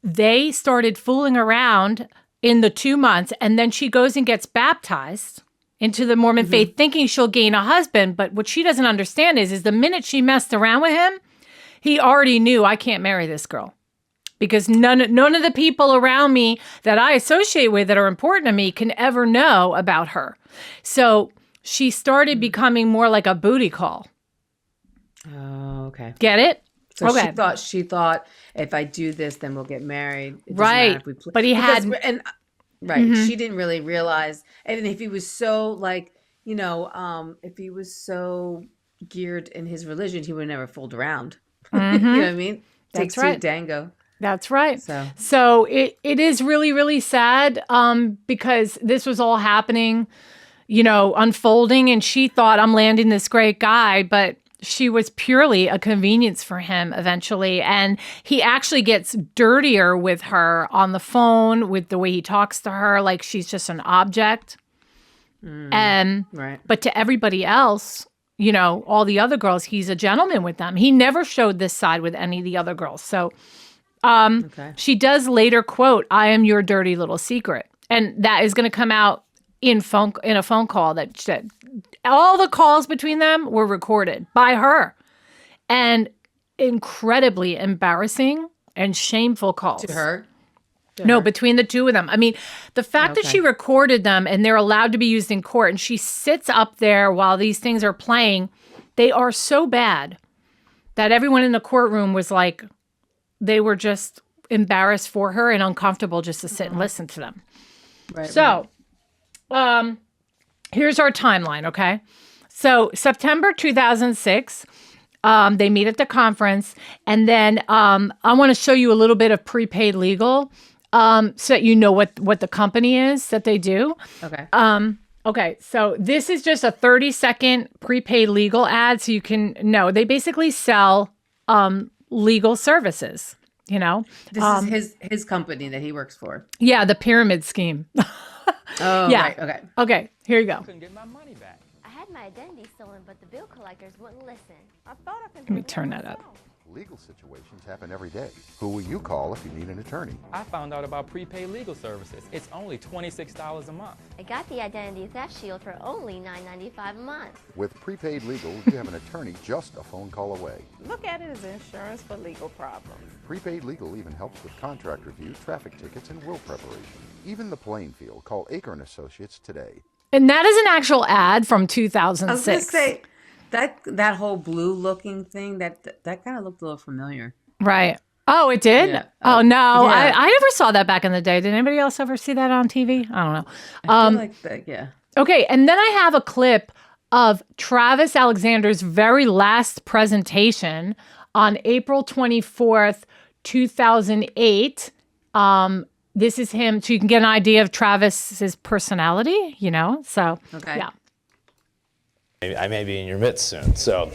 they started fooling around in the 2 months, and then she goes and gets baptized into the Mormon faith, thinking she'll gain a husband. But what she doesn't understand is the minute she messed around with him, he already knew, I can't marry this girl because none of the people around me that I associate with that are important to me can ever know about her. So she started becoming more like a booty call. Oh, okay. Get it? So okay. she thought if I do this, then we'll get married. It doesn't Right. matter if we But he had, she didn't really realize. And if he was so if he was so geared in his religion, he would have never fooled around. You know what I mean? That's Take right. two, Dango. That's right. So it is really, really sad because this was all happening, unfolding, and she thought I'm landing this great guy, but she was purely a convenience for him eventually. And he actually gets dirtier with her on the phone with the way he talks to her, like she's just an object. Right. But to everybody else, all the other girls, he's a gentleman with them. He never showed this side with any of the other girls. So she does later quote, "I am your dirty little secret." And that is going to come out in a phone call that all the calls between them were recorded by her, and incredibly embarrassing and shameful calls. To her? No, between the two of them. I mean, the fact that she recorded them and they're allowed to be used in court and she sits up there while these things are playing, they are so bad that everyone in the courtroom was like, they were just embarrassed for her and uncomfortable just to sit and listen to them. Right. So, here's our timeline, okay? So, September 2006, they meet at the conference, and then I want to show you a little bit of prepaid legal so that you know what the company is that they do. Okay. Okay, so this is just a 30-second prepaid legal ad so you can know. They basically sell legal services, This is his company that he works for. Yeah, the pyramid scheme. Oh, yeah. Right. Okay. Okay, here you go. Couldn't get my money back. I had my identity stolen, but the bill collectors wouldn't listen. I thought I could. Let me turn that up. Legal situations happen every day. Who will you call if you need an attorney? I found out about prepaid legal services. It's only $26 a month. I got the identity theft shield for only $9.95 a month. With prepaid legal, you have an attorney just a phone call away. Look at it as insurance for legal problems. Prepaid legal even helps with contract review, traffic tickets, and will preparation. Even the playing field. Call Aker & Associates today. And that is an actual ad from 2006. I was going to say, that whole blue looking thing, that kind of looked a little familiar. Right. Oh, it did? Yeah. Oh, no. Yeah. I never saw that back in the day. Did anybody else ever see that on TV? I don't know. I feel like that, yeah. Okay, and then I have a clip of Travis Alexander's very last presentation on April 24th, 2008. This is him, so you can get an idea of Travis's personality, So, Okay. yeah. I may be in your midst soon, so.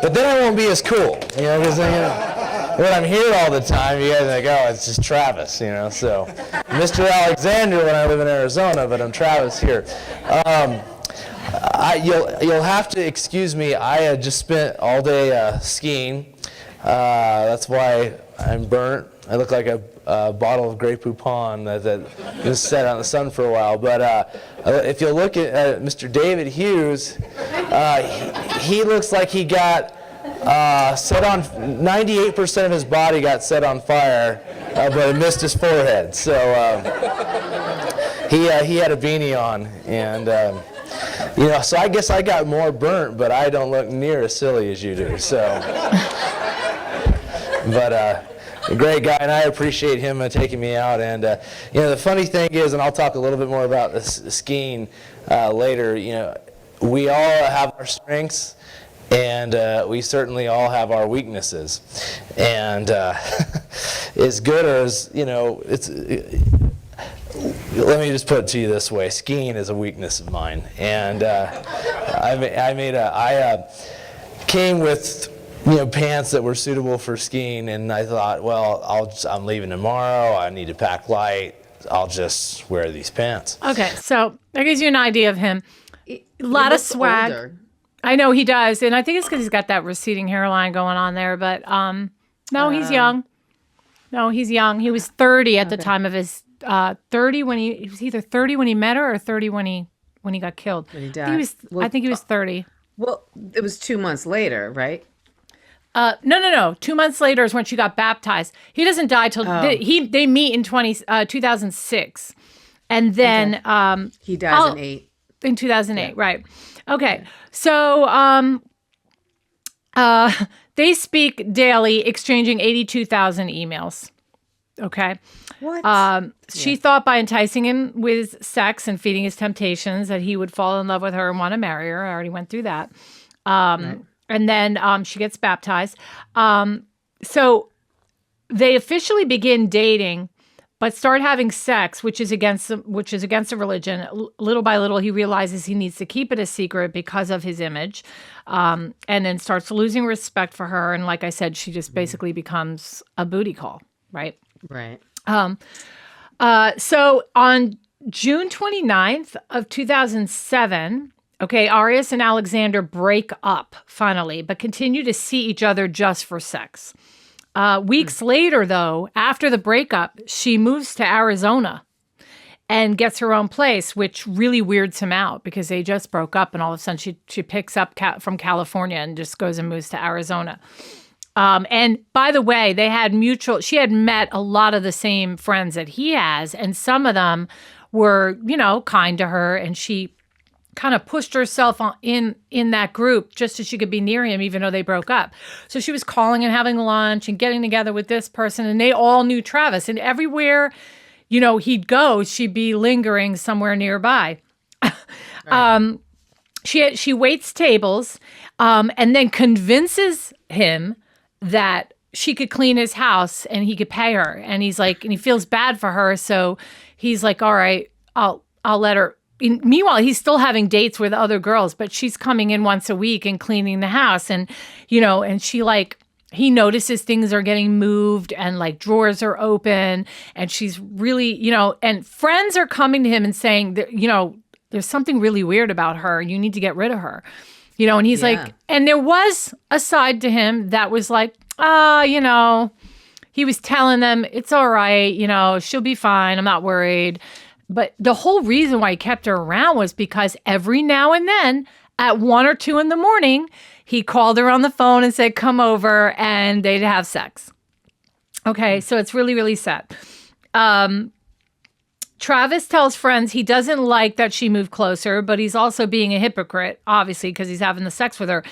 But then I won't be as cool, because when I'm here all the time, you guys are like, oh, it's just Travis, So, Mr. Alexander when I live in Arizona, but I'm Travis here. You'll have to excuse me. I just spent all day skiing. That's why I'm burnt. I look like a bottle of Grey Poupon that was set out in the sun for a while. But if you look at Mr. David Hughes, he looks like he got set on. 98% of his body got set on fire, but it missed his forehead. So he had a beanie on, and so I guess I got more burnt, but I don't look near as silly as you do. So, but. A great guy, and I appreciate him taking me out. And the funny thing is, and I'll talk a little bit more about the skiing later. We all have our strengths, and we certainly all have our weaknesses. And as good as it's. Let me just put it to you this way: skiing is a weakness of mine, and I came with. Pants that were suitable for skiing, and I thought, well, I'm leaving tomorrow. I need to pack light. I'll just wear these pants. Okay, so that gives you an idea of him. A lot of swag. Older. I know he does, and I think it's because he's got that receding hairline going on there. But no, he's young. No, he's young. He was 30 at the time of his 30 when he was either 30 when he met her or 30 when he got killed. When he died. I think he was 30. Well, it was 2 months later, right? No. 2 months later is when she got baptized. He doesn't die till they meet in 2006, and then he dies in 8. In 2008, right? Okay, so they speak daily, exchanging 82,000 emails. Okay. What? She thought by enticing him with sex and feeding his temptations that he would fall in love with her and want to marry her. I already went through that. Right. And then she gets baptized. So they officially begin dating, but start having sex, which is against the religion. Little by little, he realizes he needs to keep it a secret because of his image, and then starts losing respect for her. And like I said, she just basically becomes a booty call, right? Right. So on June 29th of 2007, Arias and Alexander break up finally, but continue to see each other just for sex. Weeks later, though, after the breakup, she moves to Arizona and gets her own place, which really weirds him out because they just broke up, and all of a sudden she picks up from California and just goes and moves to Arizona. And by the way, she had met a lot of the same friends that he has, and some of them were, kind to her, and she kind of pushed herself in that group just so she could be near him, even though they broke up. So she was calling and having lunch and getting together with this person, and they all knew Travis. And everywhere, he'd go, she'd be lingering somewhere nearby. Right. She waits tables, and then convinces him that she could clean his house and he could pay her. And he's like, and he feels bad for her. So he's like, all right, I'll let her. Meanwhile, he's still having dates with other girls, but she's coming in once a week and cleaning the house. And, and he notices things are getting moved and drawers are open, and she's really, and friends are coming to him and saying that, there's something really weird about her. You need to get rid of her. And he's like, and there was a side to him that was like, he was telling them, it's all right, she'll be fine. I'm not worried. But the whole reason why he kept her around was because every now and then at 1 or 2 in the morning, he called her on the phone and said, come over, and they'd have sex. Okay, so it's really, really sad. Travis tells friends he doesn't like that she moved closer, but he's also being a hypocrite, obviously, because he's having the sex with her.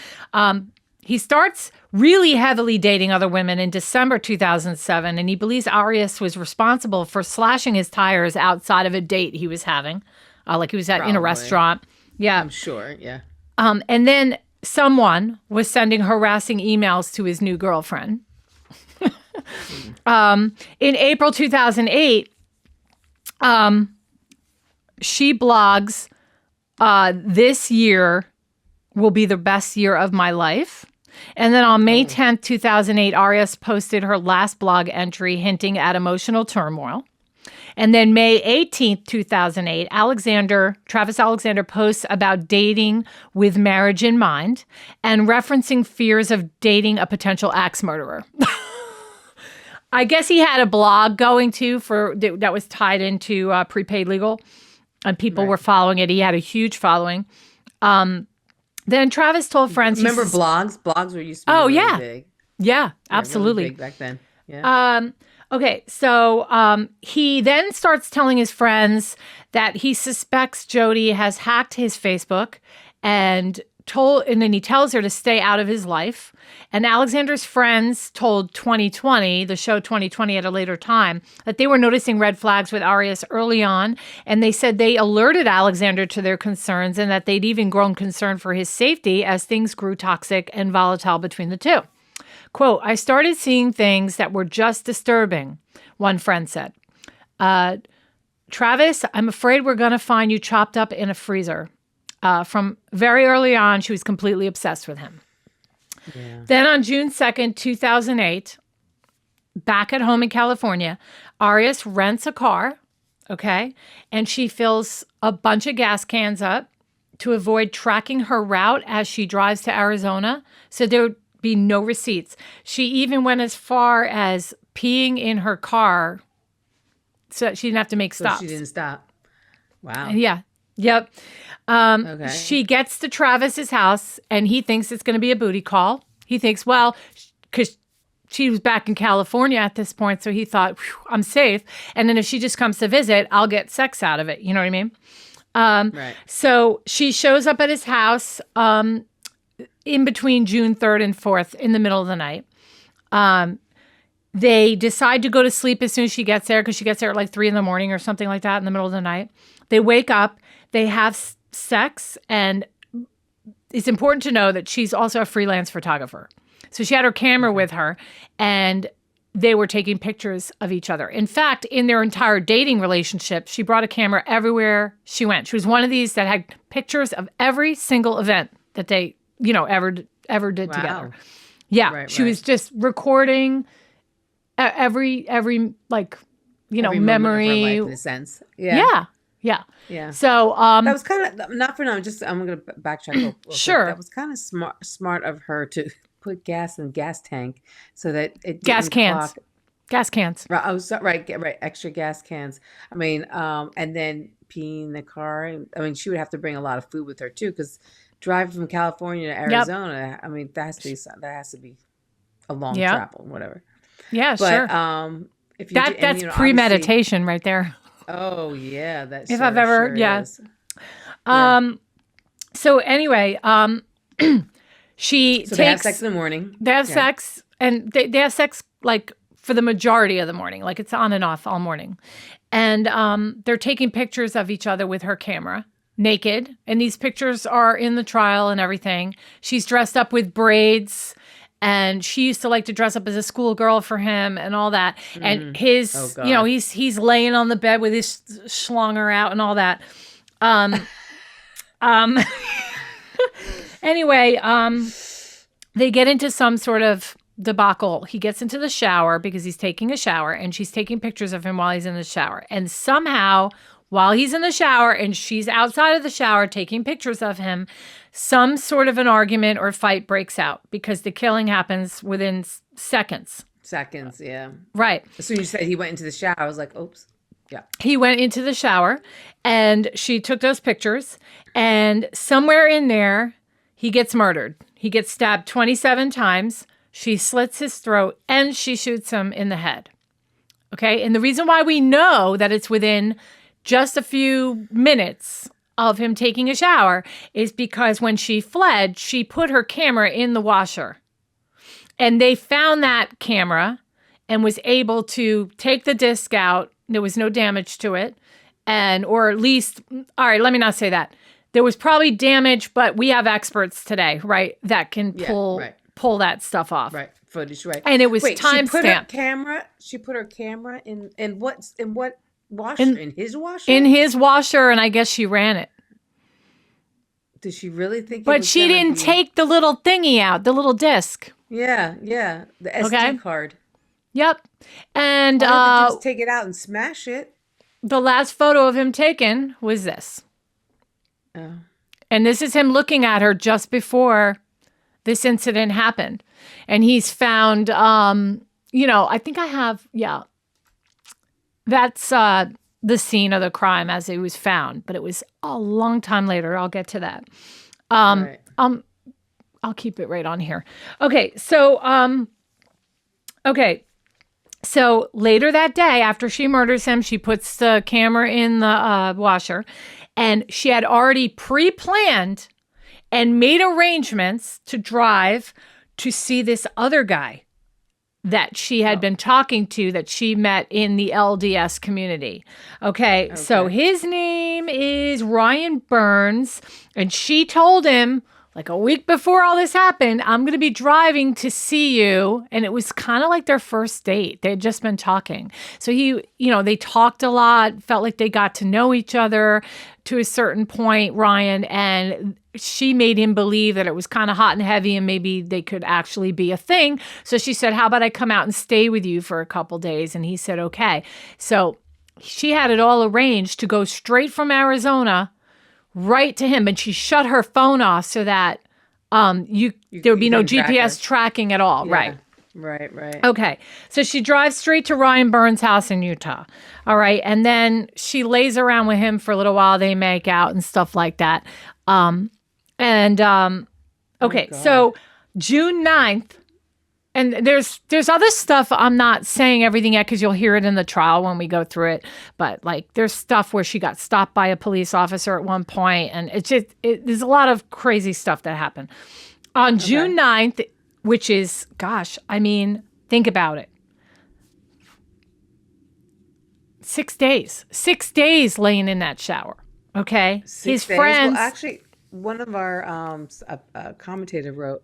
He starts really heavily dating other women in December 2007, and he believes Arias was responsible for slashing his tires outside of a date he was having, he was in a restaurant. Yeah. I'm sure, yeah. And then someone was sending harassing emails to his new girlfriend. In April 2008, she blogs, this year will be the best year of my life. And then on May 10th, 2008, Arias posted her last blog entry hinting at emotional turmoil. And then May 18th, 2008, Travis Alexander posts about dating with marriage in mind and referencing fears of dating a potential axe murderer. I guess he had a blog going that was tied into prepaid legal, and people were following it. He had a huge following. Then Travis told friends. Remember blogs? Blogs were used to be really big. Yeah, absolutely. Really big back then. Yeah. Okay, so he then starts telling his friends that he suspects Jodi has hacked his Facebook, and then he tells her to stay out of his life. And Alexander's friends told 2020, the show 2020 at a later time, that they were noticing red flags with Arias early on. And they said they alerted Alexander to their concerns and that they'd even grown concerned for his safety as things grew toxic and volatile between the two. Quote, I started seeing things that were just disturbing, one friend said. Travis, I'm afraid we're going to find you chopped up in a freezer. From very early on, she was completely obsessed with him. Yeah. Then on June 2nd, 2008, back at home in California, Arias rents a car, and she fills a bunch of gas cans up to avoid tracking her route as she drives to Arizona, so there would be no receipts. She even went as far as peeing in her car so that she didn't have to make So stops. she didn't stop. Wow. Yeah. Yep. Okay. She gets to Travis's house, and he thinks it's going to be a booty call. He thinks, well, because she was back in California at this point, so he thought, I'm safe. And then if she just comes to visit, I'll get sex out of it. You know what I mean? Right. So she shows up at his house in between June 3rd and 4th in the middle of the night. They decide to go to sleep as soon as she gets there because she gets there at like 3 a.m. or something like that in the middle of the night. They wake up, they have sex, and it's important to know that she's also a freelance photographer. So she had her camera with her, and they were taking pictures of each other. In fact, in their entire dating relationship, she brought a camera everywhere she went. She was one of these that had pictures of every single event that they, ever did together. Yeah, Right, she right. was just recording every Every moment of her memory. life, in a sense. Yeah. Yeah. Yeah. So That was kind of not for now. I'm going to backtrack. Real quick. Sure. That was kind of smart of her to put gas in the gas tank so that it gas didn't cans. clog. Gas cans. Right. Oh, right. Extra gas cans. I mean, and then peeing in the car. I mean, she would have to bring a lot of food with her too, because driving from California to Arizona, I mean, that has to be a long travel, whatever. Yeah, But sure. if you That's obviously- premeditation right there. Oh yeah, that. If I've ever, sure yeah. is. So anyway, she So takes. they have sex in the morning. They have Yeah. sex, and they have sex like for the majority of the morning, like it's on and off all morning, and they're taking pictures of each other with her camera, naked, and these pictures are in the trial and everything. She's dressed up with braids. And she used to like to dress up as a schoolgirl for him and all that. And his, Oh, God. he's laying on the bed with his schlonger out and all that. Anyway, they get into some sort of debacle. He gets into the shower because he's taking a shower, and she's taking pictures of him while he's in the shower. And somehow, while he's in the shower and she's outside of the shower taking pictures of him, some sort of an argument or fight breaks out because the killing happens within seconds. Seconds, yeah. Right. As soon as you said he went into the shower, I was like, oops. Yeah. He went into the shower and she took those pictures, and somewhere in there, he gets murdered. He gets stabbed 27 times. She slits his throat and she shoots him in the head. Okay. And the reason why we know that it's within just a few minutes of him taking a shower is because when she fled, she put her camera in the washer. And they found that camera and was able to take the disc out. There was no damage to it. Or at least, all right, let me not say that. There was probably damage, but we have experts today, right, that can pull that stuff off. Right. Footage, right. And it was Wait, timestamped. She put her camera in what washer? In his washer? In his washer, and I guess she ran it. Did she really think? But she didn't take the little thingy out, the little disc. Yeah, the SD card. Yep. And Why did you just take it out and smash it? the last photo of him taken was this. Oh. And this is him looking at her just before this incident happened. And he's found, I think I have, that's the scene of the crime as it was found. But it was a long time later. I'll get to that. Right. I'll keep it right on here. Okay, so So later that day, after she murders him, she puts the camera in the washer, and she had already pre-planned and made arrangements to drive to see this other guy that she had been talking to, that she met in the LDS community. Okay, so his name is Ryan Burns, and she told him, like a week before all this happened, I'm going to be driving to see you. And it was kind of like their first date. They had just been talking. So they talked a lot, felt like they got to know each other to a certain point, Ryan. And she made him believe that it was kind of hot and heavy and maybe they could actually be a thing. So she said, how about I come out and stay with you for a couple days? And he said, okay. So she had it all arranged to go straight from Arizona right to him, and she shut her phone off so that there would be no GPS tracking at all. Yeah. Right. Right. Okay. So she drives straight to Ryan Burns' house in Utah. All right. And then she lays around with him for a little while. They make out and stuff like that. Okay. So June 9th, and there's other stuff. I'm not saying everything yet because you'll hear it in the trial when we go through it. But like there's stuff where she got stopped by a police officer at one point, and there's a lot of crazy stuff that happened. On June 9th, which is, gosh, I mean, think about it. 6 days. 6 days laying in that shower. Okay? 6 His days? friends. Well, actually, one of our commentator wrote,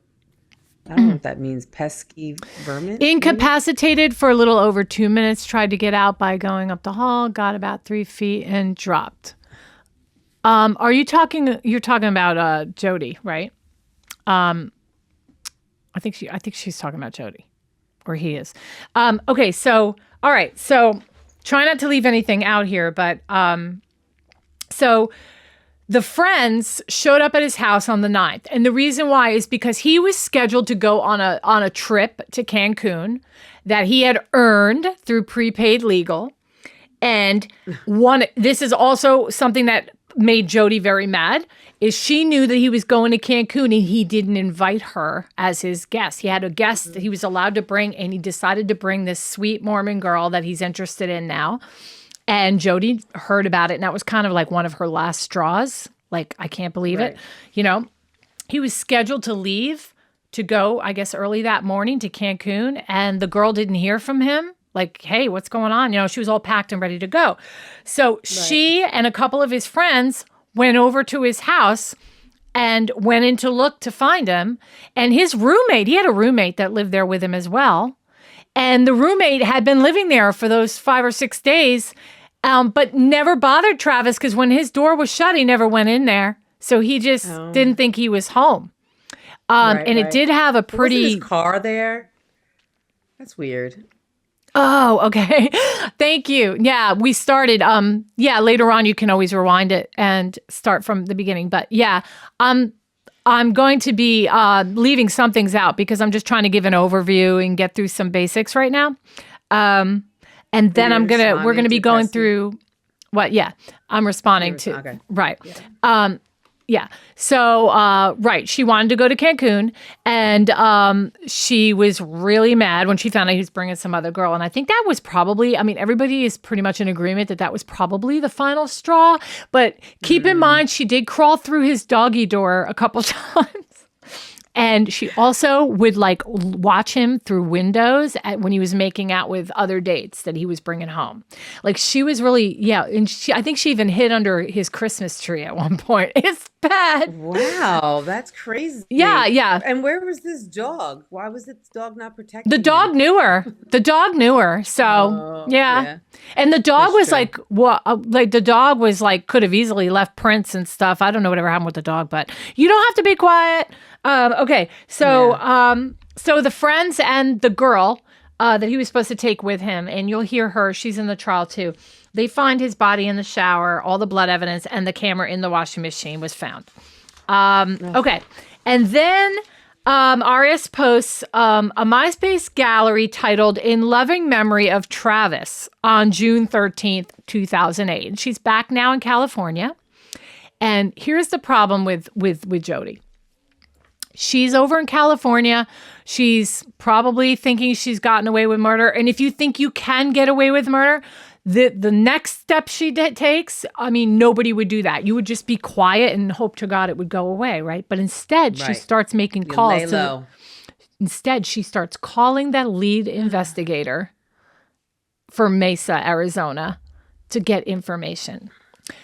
I don't know what that means, pesky vermin? Incapacitated for a little over 2 minutes, tried to get out by going up the hall, got about 3 feet and dropped. You're talking about Jodi, right? I think she's talking about Jodi, or he is. Okay, so all right, so try not to leave anything out here, but so the friends showed up at his house on the 9th, and the reason why is because he was scheduled to go on a trip to Cancun that he had earned through prepaid legal, and this is also something that made Jodi very mad, is she knew that he was going to Cancun and he didn't invite her as his guest. He had a guest that he was allowed to bring, and he decided to bring this sweet Mormon girl that he's interested in now. And Jodi heard about it, and that was kind of like one of her last straws. Like, I can't believe it. You know, he was scheduled to leave to go, I guess, early that morning to Cancun, and the girl didn't hear from him. Like, hey, what's going on? You know, she was all packed and ready to go. So she and a couple of his friends went over to his house and went in to look to find him. And his roommate, he had a roommate that lived there with him as well. And the roommate had been living there for those 5 or 6 days, but never bothered Travis because when his door was shut, he never went in there. So he just didn't think he was home. It did have a pretty... Wasn't his car there? That's weird. Oh, okay. Thank you. Yeah, we started. Later on you can always rewind it and start from the beginning. But yeah, I'm going to be leaving some things out because I'm just trying to give an overview and get through some basics right now. And then we're gonna be going through what? Yeah, I'm responding to. Okay. Right. Yeah. So, she wanted to go to Cancun, and she was really mad when she found out he was bringing some other girl. And I think that was probably, everybody is pretty much in agreement that was probably the final straw. But keep in mind, she did crawl through his doggy door a couple times. And she also would watch him through windows when he was making out with other dates that he was bringing home. Like, she was really, and I think she even hid under his Christmas tree at one point. It's bad. Wow, that's crazy. Yeah. And where was this dog? Why was this dog not protecting The dog him? knew her. The dog knew her. So, yeah. And the dog was the dog was could have easily left prints and stuff. I don't know whatever happened with the dog, but you don't have to be quiet. Okay, so the friends and the girl that he was supposed to take with him, and you'll hear her, she's in the trial too. They find his body in the shower, all the blood evidence, and the camera in the washing machine was found. Okay, and then Arias posts a MySpace gallery titled "In Loving Memory of Travis" on June 13th, 2008. And she's back now in California. And here's the problem with Jodi. She's over in California. She's probably thinking she's gotten away with murder. And if you think you can get away with murder, the next step she takes, nobody would do that. You would just be quiet and hope to God it would go away, right? But instead, she starts making calls. Instead, she starts calling that lead investigator for Mesa, Arizona, to get information.